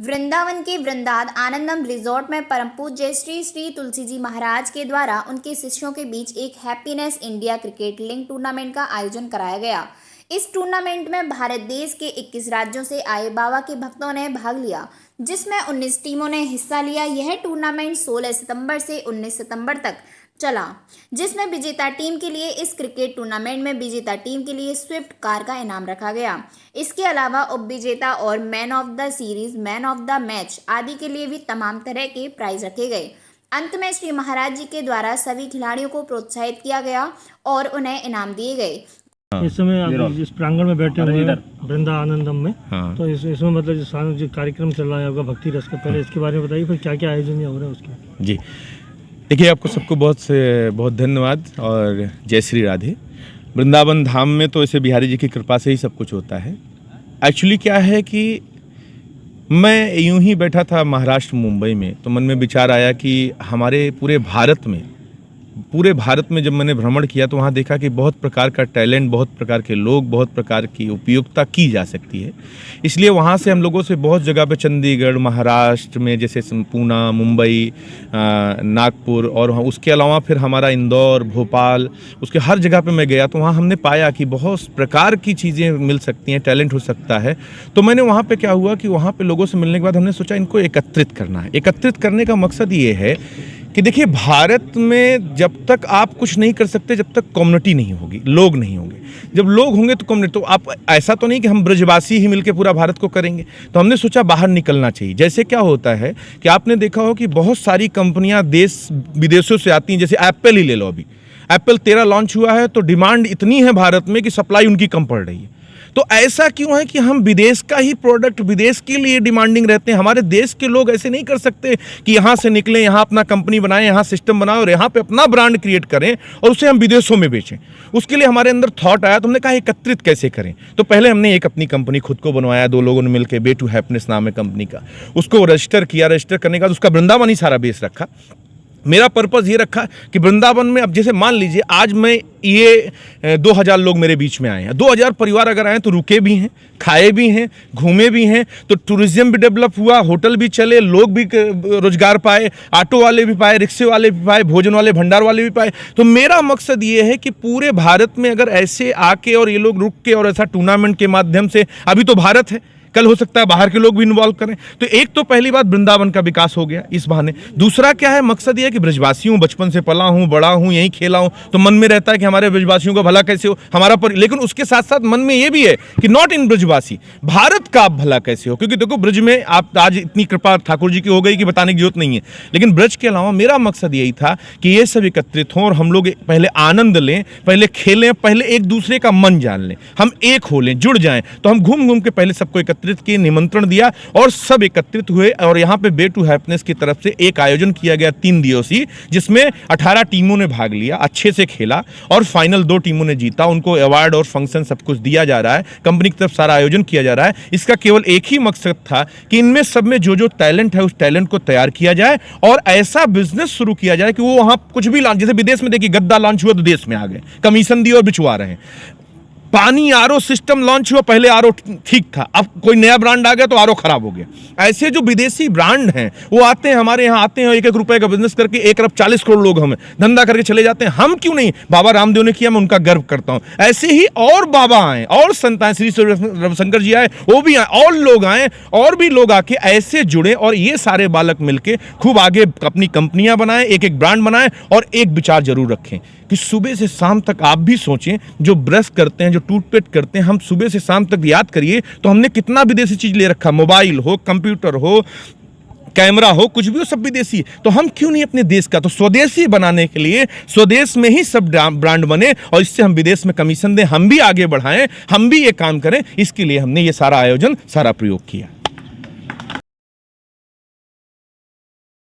वृंदावन के वृंदाद आनंदम रिजॉर्ट में परम पूज्य श्री श्री तुलसी जी महाराज के द्वारा उनके शिष्यों के बीच एक happiness India cricket league tournament का आयोजन कराया गया। इस टूर्नामेंट में भारत देश के 21 राज्यों से आए बाबा के भक्तों ने भाग लिया, जिसमें 19 टीमों ने हिस्सा लिया। यह टूर्नामेंट 16 सितंबर से 19 सितंबर तक चला, जिसमें विजेता टीम के लिए इस क्रिकेट टूर्नामेंट में विजेता टीम के लिए स्विफ्ट कार का इनाम रखा गया। इसके अलावा उपविजेता और man of the series, man of the match आदि के लिए भी तमाम तरह के प्राइज रखे गए। अंत में श्री महाराज जी के द्वारा सभी खिलाड़ियों को प्रोत्साहित किया गया और उन्हें इनाम दिए गए। इस समय आप जिस प्रांगण में बैठे हुए हैं वृंदा आनंदम में, तो इसमें मतलब जो कार्यक्रम चल रहा है आपका भक्ति रस का, पहले इसके बारे में बताइए, फिर क्या क्या आयोजन हो रहा है उसके। जी देखिए, आपको सबको बहुत से बहुत धन्यवाद और जय श्री राधे। वृंदावन धाम में तो ऐसे बिहारी जी की कृपा से ही सब कुछ होता है। एक्चुअली क्या है कि मैं यूं ही बैठा था महाराष्ट्र मुंबई में, तो मन में विचार आया कि हमारे पूरे भारत में जब मैंने भ्रमण किया तो वहाँ देखा कि बहुत प्रकार का टैलेंट, बहुत प्रकार के लोग, बहुत प्रकार की उपयोगिता की जा सकती है। इसलिए वहाँ से हम लोगों से बहुत जगह पे, चंडीगढ़, महाराष्ट्र में जैसे पूना, मुंबई, नागपुर, और उसके अलावा फिर हमारा इंदौर, भोपाल, उसके हर जगह पे मैं गया तो वहाँ हमने पाया कि बहुत प्रकार की चीज़ें मिल सकती हैं, टैलेंट हो सकता है। तो मैंने वहाँ पे क्या हुआ कि वहाँ पे लोगों से मिलने के बाद हमने सोचा इनको एकत्रित करना है। एकत्रित करने का मकसद ये है कि देखिए, भारत में जब तक आप कुछ नहीं कर सकते जब तक कम्युनिटी नहीं होगी, लोग नहीं होंगे। जब लोग होंगे तो कम्युनिटी, तो आप ऐसा तो नहीं कि हम ब्रजवासी ही मिलकर पूरा भारत को करेंगे। तो हमने सोचा बाहर निकलना चाहिए। जैसे क्या होता है कि आपने देखा हो कि बहुत सारी कंपनियां देश विदेशों से आती हैं। जैसे एप्पल ही ले लो, अभी एप्पल 13 लॉन्च हुआ है तो डिमांड इतनी है भारत में कि सप्लाई उनकी कम पड़ रही है। तो ऐसा क्यों है कि हम विदेश का ही प्रोडक्ट विदेश के लिए डिमांडिंग रहते हैं। हमारे देश के लोग ऐसे नहीं कर सकते कि यहाँ से निकलें, यहाँ अपना कंपनी बनाएं, यहाँ सिस्टम बनाएं और यहाँ पे अपना ब्रांड क्रिएट करें और उसे हम विदेशों में बेचें। उसके लिए हमारे अंदर थॉट आया, तो हमने कहा एकत्रित कैसे करें। तो पहले हमने एक अपनी कंपनी खुद को बनवाया, 2 लोगों ने मिलकर, वे टू हैप्पीनेस नाम है कंपनी का। उसको रजिस्टर किया, रजिस्टर करने के बाद उसका वृंदावन ही सारा बेस रखा। मेरा पर्पज़ ये रखा कि वृंदावन में, अब जैसे मान लीजिए आज मैं ये 2000 लोग मेरे बीच में आए हैं, 2000 परिवार अगर आए तो रुके भी हैं, खाए भी हैं, घूमे भी हैं, तो टूरिज्म भी डेवलप हुआ, होटल भी चले, लोग भी रोजगार पाए, ऑटो वाले भी पाए, रिक्शे वाले भी पाए, भोजन वाले, भंडार वाले भी पाए। तो मेरा मकसद ये है कि पूरे भारत में अगर ऐसे आके और ये लोग रुक के और ऐसा टूर्नामेंट के माध्यम से, अभी तो भारत है, कल हो सकता है बाहर के लोग भी इन्वॉल्व करें। तो एक तो पहली बात वृंदावन का विकास हो गया इस बहाने। दूसरा क्या है, मकसद ये है कि ब्रजवासी हूँ, बचपन से पला हूँ, बड़ा हूँ, यहीं खेला हूँ, तो मन में रहता है कि हमारे ब्रजवासियों का भला कैसे हो, हमारा लेकिन उसके साथ साथ मन में ये भी है कि नॉट इन ब्रजवासी, भारत का भला कैसे हो। क्योंकि देखो, ब्रज में आप आज इतनी कृपा ठाकुर जी की हो गई कि बताने की जरूरत नहीं है। लेकिन ब्रज के अलावा मेरा मकसद यही था कि ये सब एकत्रित हों और हम लोग पहले आनंद लें, पहले खेलें, पहले एक दूसरे का मन जान लें, हम एक हो लें, जुड़ जाएं। तो हम घूम घूम के पहले सबको एकत्रित किए, निमंत्रण दिया और सब एकत्रित हुए। और यहाँ पे वे टू हैप्पीनेस की तरफ से एक आयोजन किया गया 3 दिवसीय, जिसमें 18 टीमों ने भाग लिया, अच्छे से खेला और फाइनल 2 टीमों ने जीता। उनको अवार्ड और फंक्शन सब कुछ दिया जा रहा है, कंपनी की तरफ सारा आयोजन किया जा रहा है। इसका केवल एक ही मकसद था कि इनमें सब में जो जो टैलेंट है उस टैलेंट को तैयार किया जाए और ऐसा बिजनेस शुरू किया जाए कि वो वहां कुछ भी लॉन्च, जैसे विदेश में देखिए गद्दा लॉन्च हुआ तो देश में आ गए, कमीशन दिए और बिचवा रहे हैं। पानी आरओ सिस्टम लॉन्च हुआ, पहले आरओ ठीक था, अब कोई नया ब्रांड आ गया तो आरओ खराब हो गया। ऐसे जो विदेशी ब्रांड हैं वो आते हैं, हमारे यहाँ आते हैं, 1-1 रुपए का बिजनेस करके 1 अरब 40 करोड़ लोग हमें धंधा करके चले जाते हैं। हम क्यों नहीं? बाबा रामदेव ने किया, मैं उनका गर्व करता हूँ। ऐसे ही और बाबा आए, और संत आए, श्री रविशंकर जी आए, वो भी आए, और लोग आए, और भी लोग आके ऐसे जुड़े और ये सारे बालक मिलके खूब आगे अपनी कंपनियां बनाएं, एक ब्रांड बनाएं और एक विचार जरूर रखें कि सुबह से शाम तक आप भी सोचें, जो ब्रश करते हैं, जो टूथपेस्ट करते हैं, हम सुबह से शाम तक याद करिए तो हमने कितना विदेशी चीज ले रखा, मोबाइल हो, कंप्यूटर हो, कैमरा हो, कुछ भी हो, सब विदेशी। तो हम क्यों नहीं अपने देश का, तो स्वदेशी बनाने के लिए स्वदेश में ही सब ब्रांड बने और इससे हम विदेश में कमीशन दें, हम भी आगे बढ़ाएं, हम भी ये काम करें। इसके लिए हमने ये सारा आयोजन, सारा प्रयोग किया।